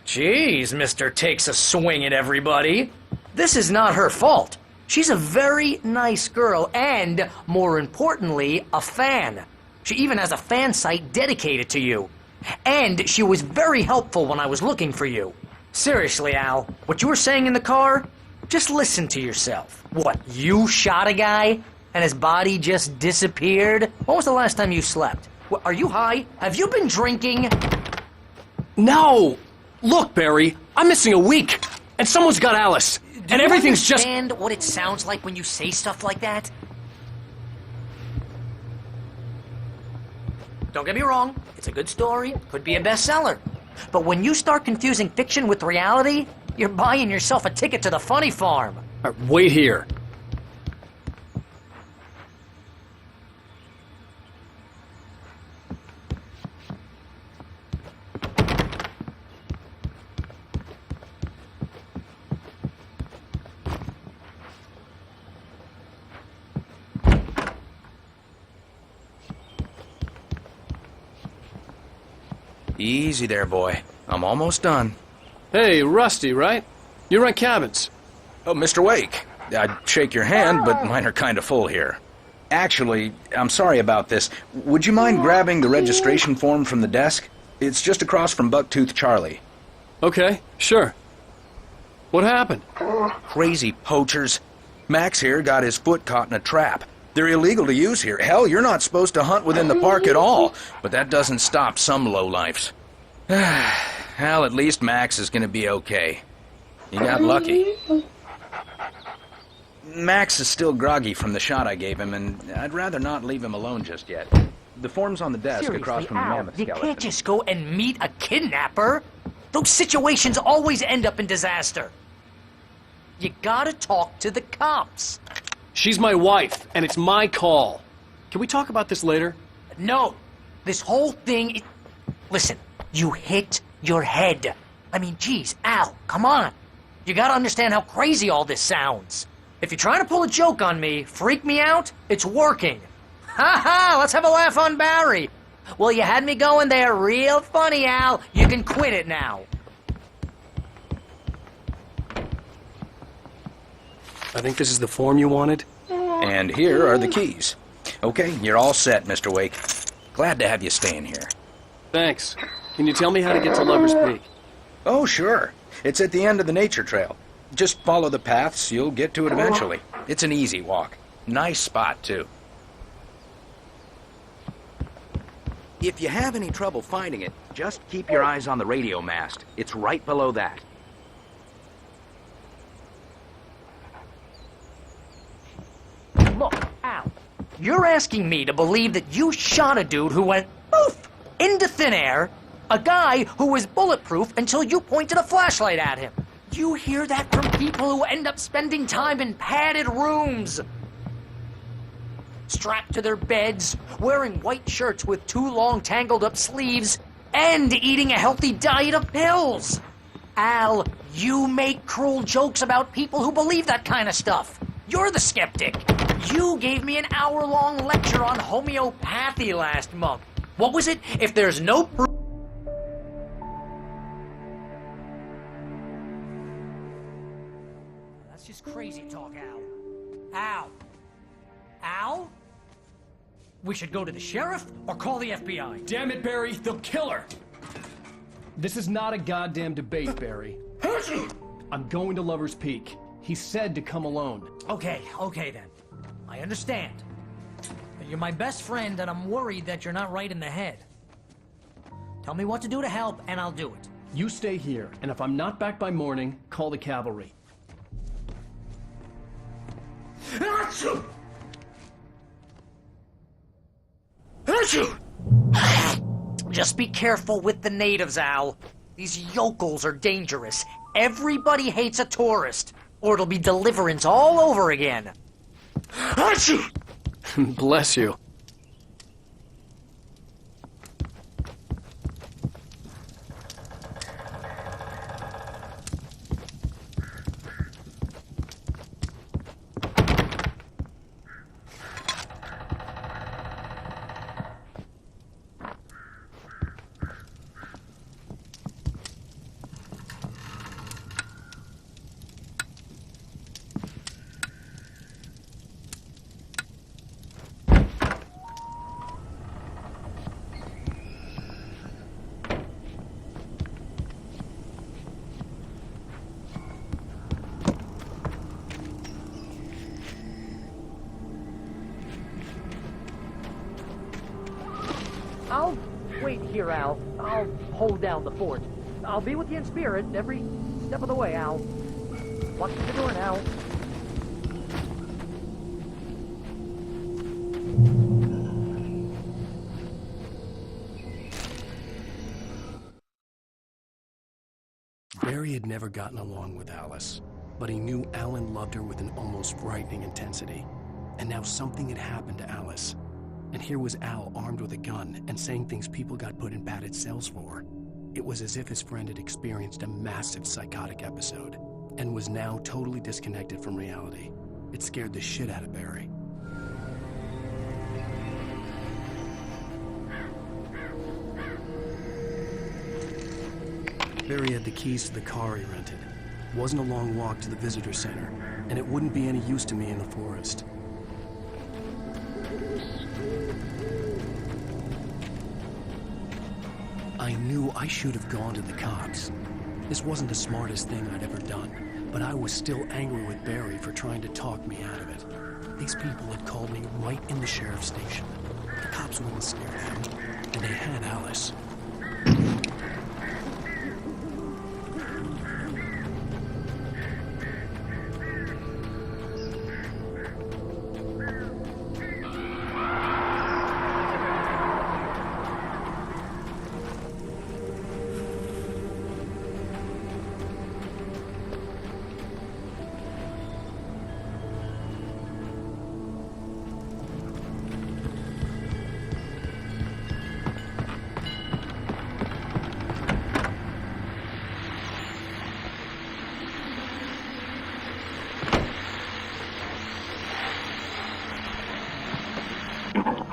Jeez, Mr. Takes a Swing at Everybody. This is not her fault. She's a very nice girl and, more importantly, a fan. She even has a fan site dedicated to you. And she was very helpful when I was looking for you. Seriously, Al, what you were saying in the car? Just listen to yourself. What, you shot a guy and his body just disappeared? When was the last time you slept? What, are you high? Have you been drinking? No! Look, Barry, I'm missing a week, and someone's got Alice, and everything's just... Do you understand what it sounds like when you say stuff like that? Don't get me wrong, it's a good story, could be a bestseller. But when you start confusing fiction with reality, you're buying yourself a ticket to the funny farm. All right, wait here. Easy there, boy. I'm almost done. Hey, Rusty, right? You rent cabins. Oh, Mr. Wake. I'd shake your hand, but mine are kind of full here. Actually, I'm sorry about this. Would you mind grabbing the registration form from the desk? It's just across from Bucktooth Charlie. Okay, sure. What happened? Crazy poachers. Max here got his foot caught in a trap. They're illegal to use here. Hell, you're not supposed to hunt within the park at all. But that doesn't stop some lowlifes. Hell, at least Max is gonna be okay. You got lucky. Max is still groggy from the shot I gave him, and I'd rather not leave him alone just yet. The form's on the desk Seriously, across from the Al, mammoth you skeleton. can't just go and meet a kidnapper. Those situations always end up in disaster. You gotta talk to the cops. She's my wife, and it's my call. Can we talk about this later? No, this whole thing... Listen, you hit your head. I mean, geez, Al, come on. You gotta understand how crazy all this sounds. If you're trying to pull a joke on me, freak me out, it's working. Ha ha, let's have a laugh on Barry. Well, you had me going there real funny, Al. You can quit it now. I think this is the form you wanted. And here are the keys. Okay, you're all set, Mr. Wake. Glad to have you staying here. Thanks. Can you tell me how to get to Lover's Peak? Oh, sure. It's at the end of the nature trail. Just follow the paths, you'll get to it eventually. It's an easy walk. Nice spot, too. If you have any trouble finding it, just keep your eyes on the radio mast. It's right below that. Look, Al, you're asking me to believe that you shot a dude who went poof into thin air, a guy who was bulletproof until you pointed a flashlight at him. You hear that from people who end up spending time in padded rooms, strapped to their beds, wearing white shirts with too long tangled up sleeves, and eating a healthy diet of pills. Al, you make cruel jokes about people who believe that kind of stuff. You're the skeptic. You gave me an hour-long lecture on homeopathy last month. What was it? If there's no proof... That's just crazy talk, Al. Al? Al? We should go to the sheriff or call the FBI. Damn it, Barry, they'll kill her! This is not a goddamn debate, Barry. I'm going to Lover's Peak. He said to come alone. Okay then. I understand. You're my best friend, and I'm worried that you're not right in the head. Tell me what to do to help, and I'll do it. You stay here, and if I'm not back by morning, call the cavalry. Just be careful with the natives, Al. These yokels are dangerous. Everybody hates a tourist, or it'll be Deliverance all over again. Bless you. here, Al. I'll hold down the fort. I'll be with you in spirit every step of the way, Al. Watch what you're doing, Al. Barry had never gotten along with Alice, but he knew Alan loved her with an almost frightening intensity. And now something had happened to Alice. And here was Al armed with a gun and saying things people got put in padded cells for. It was as if his friend had experienced a massive psychotic episode and was now totally disconnected from reality. It scared the shit out of Barry. Barry had the keys to the car he rented. It wasn't a long walk to the visitor center, and it wouldn't be any use to me in the forest. I knew I should have gone to the cops. This wasn't the smartest thing I'd ever done, but I was still angry with Barry for trying to talk me out of it. These people had called me right in the sheriff's station. The cops wouldn't scare them, and they had Alice.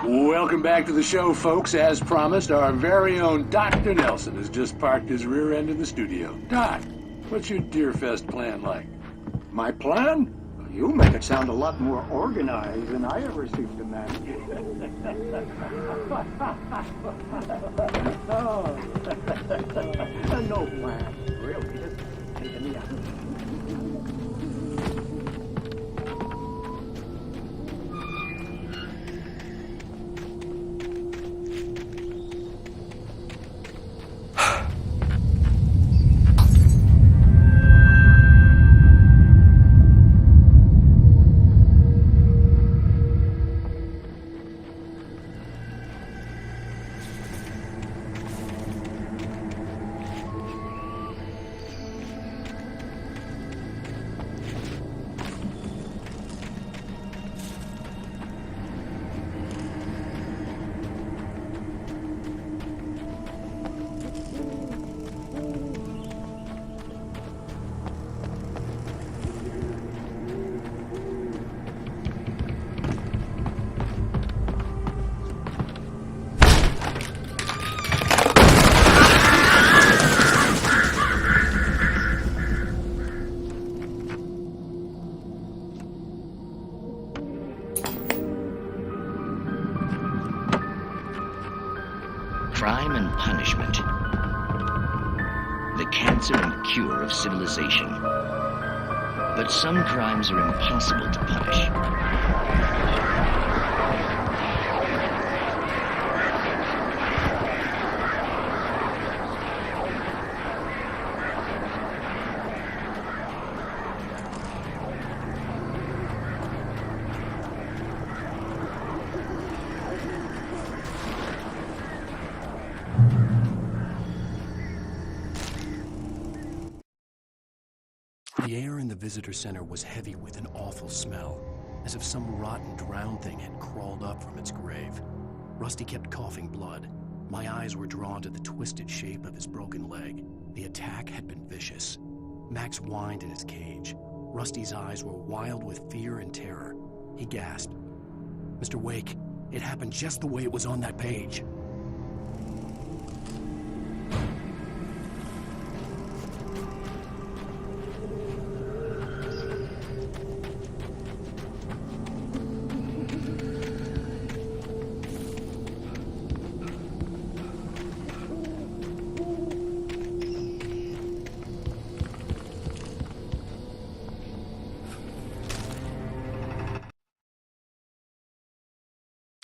Welcome back to the show, folks. As promised, our very own Dr. Nelson has just parked his rear end in the studio. Doc, what's your Deerfest plan like? My plan? You make it sound a lot more organized than I ever seem to manage. No plan, really. Just taking me out. Crime and punishment. The cancer and cure of civilization. But some crimes are impossible to punish. The air in the visitor center was heavy with an awful smell, as if some rotten drowned thing had crawled up from its grave. Rusty kept coughing blood. My eyes were drawn to the twisted shape of his broken leg. The attack had been vicious. Max whined in his cage. Rusty's eyes were wild with fear and terror. He gasped. "Mr. Wake, it happened just the way it was on that page."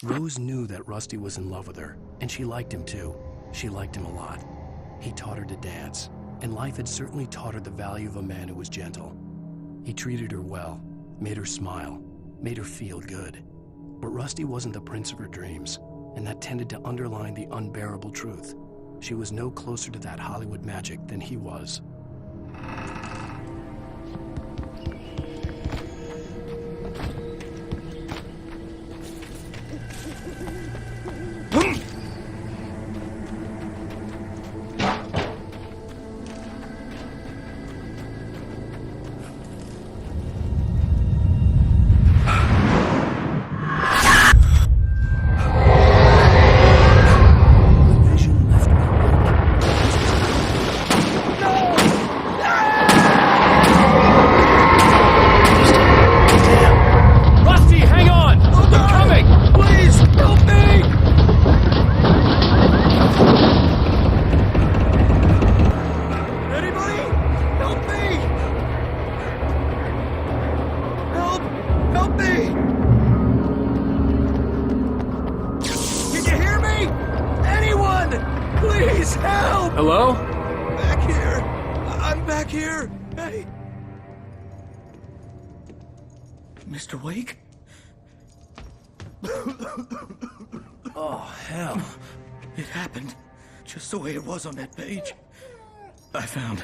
Rose knew that Rusty was in love with her, and she liked him too. She liked him a lot. He taught her to dance, and life had certainly taught her the value of a man who was gentle. He treated her well, made her smile, made her feel good. But Rusty wasn't the prince of her dreams, and that tended to underline the unbearable truth. She was no closer to that Hollywood magic than he was. Hello? Back here! I'm back here! Hey! Mr. Wake? Oh, hell. It happened just the way it was on that page. I found.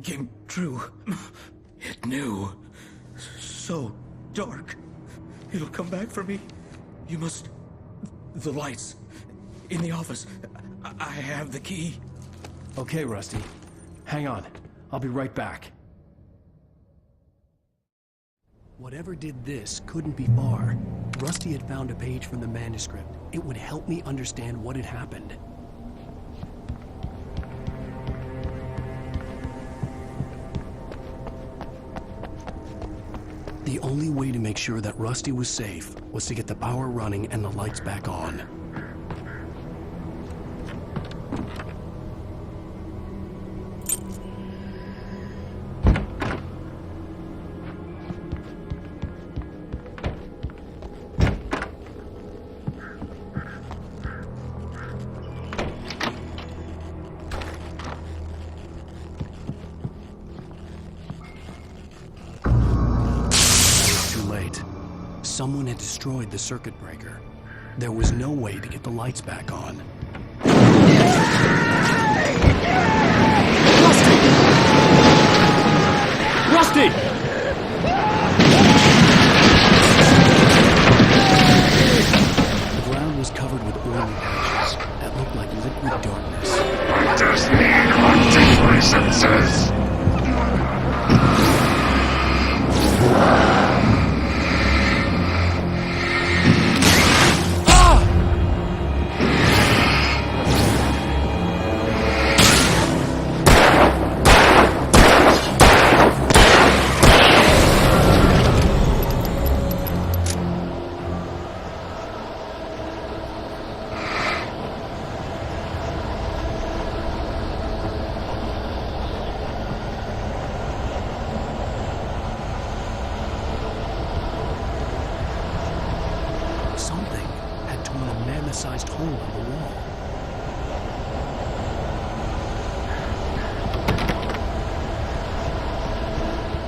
Came true. It knew. So dark. It'll come back for me. You must... The lights. In the office. I have the key. Okay, Rusty. Hang on. I'll be right back. Whatever did this couldn't be far. Rusty had found a page from the manuscript. It would help me understand what had happened. The only way to make sure that Rusty was safe was to get the power running and the lights back on. Someone had destroyed the circuit breaker. There was no way to get the lights back on. Rusty! The ground was covered with oily patches that looked like liquid darkness. I just need hunting licenses. Something had torn a mammoth-sized hole in the wall.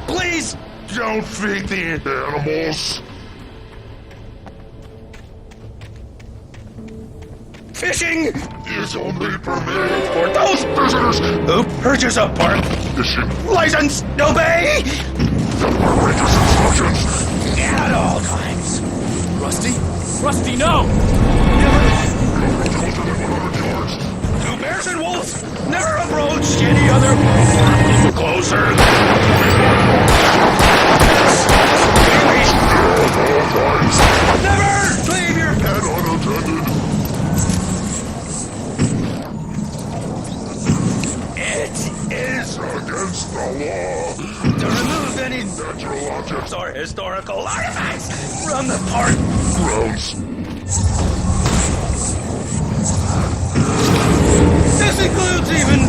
Please! Don't feed the animals. Fishing Is only permitted for those visitors. who purchase a park Fishing license. Obey outrageous instructions. at all times. Rusty? Rusty, no! Closer than 100 yards. To bears and wolves, never approach any other. Closer. Never leave your And unattended. It is Against the law. to remove any Natural objects. or historical artifacts from the park. Grounds. This includes even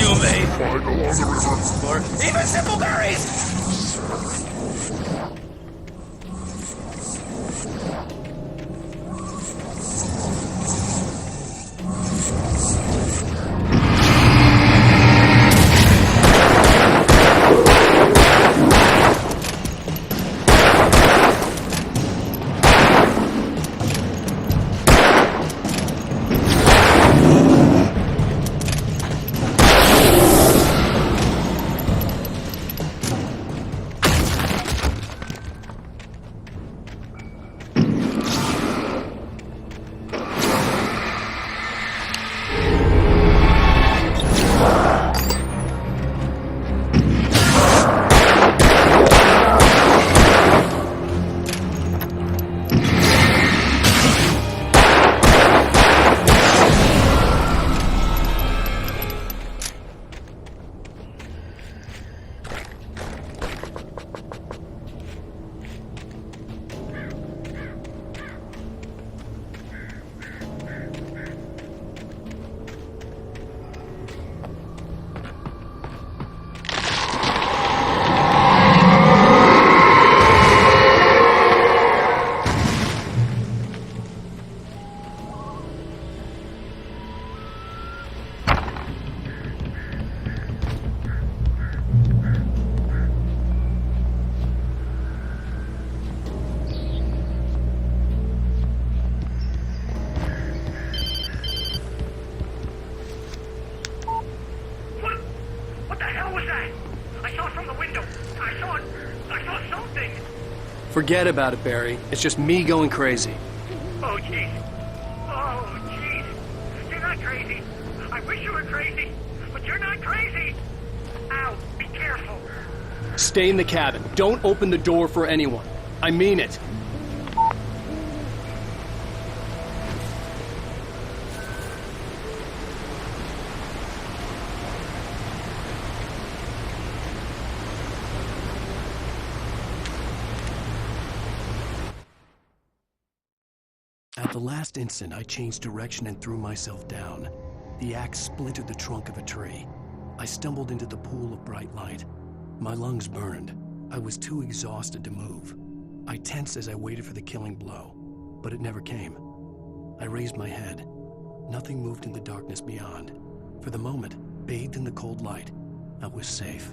you may Find along the river. or even simple berries. the hell was that? I saw it from the window. I saw something. Forget about it, Barry. It's just me going crazy. Oh, jeez. Oh, jeez. You're not crazy. I wish you were crazy, but you're not crazy. Ow, be careful. Stay in the cabin. Don't open the door for anyone. I mean it. At the last instant, I changed direction and threw myself down. The axe splintered the trunk of a tree. I stumbled into the pool of bright light. My lungs burned. I was too exhausted to move. I tensed as I waited for the killing blow, but it never came. I raised my head. Nothing moved in the darkness beyond. For the moment, bathed in the cold light, I was safe.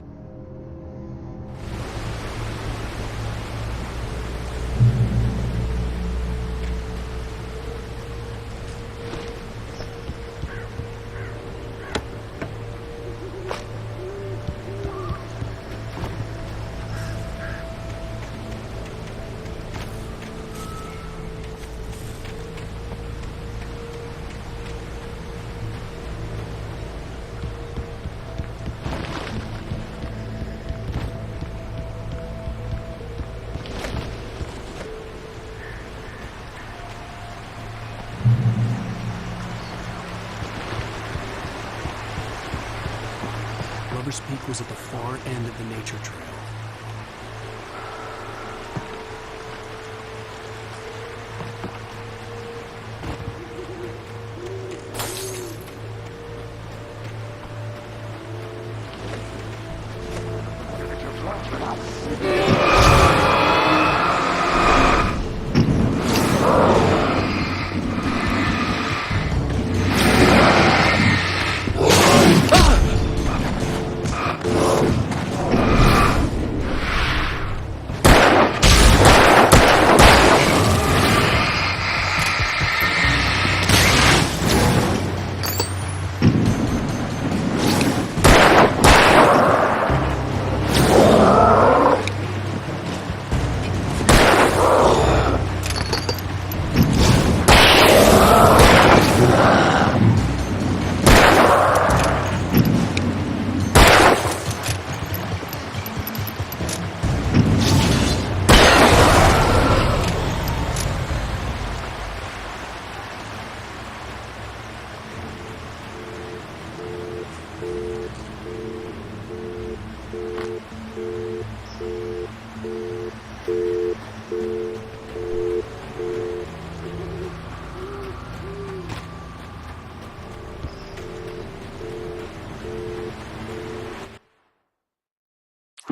Rubber's Peak was at the far end of the nature trail.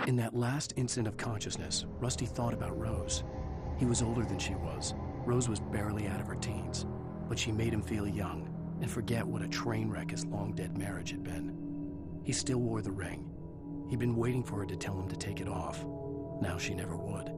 In that last instant of consciousness, Rusty thought about Rose. He was older than she was. Rose was barely out of her teens, but she made him feel young and forget what a train wreck his long-dead marriage had been. He still wore the ring. He'd been waiting for her to tell him to take it off. Now she never would.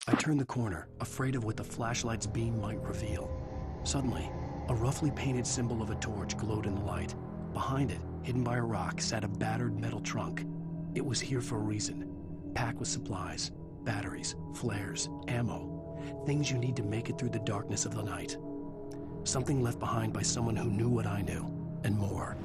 I turned the corner, afraid of what the flashlight's beam might reveal. Suddenly, a roughly painted symbol of a torch glowed in the light. Behind it, hidden by a rock, sat a battered metal trunk. It was here for a reason. Packed with supplies, batteries, flares, ammo. Things you need to make it through the darkness of the night. Something left behind by someone who knew what I knew, and more.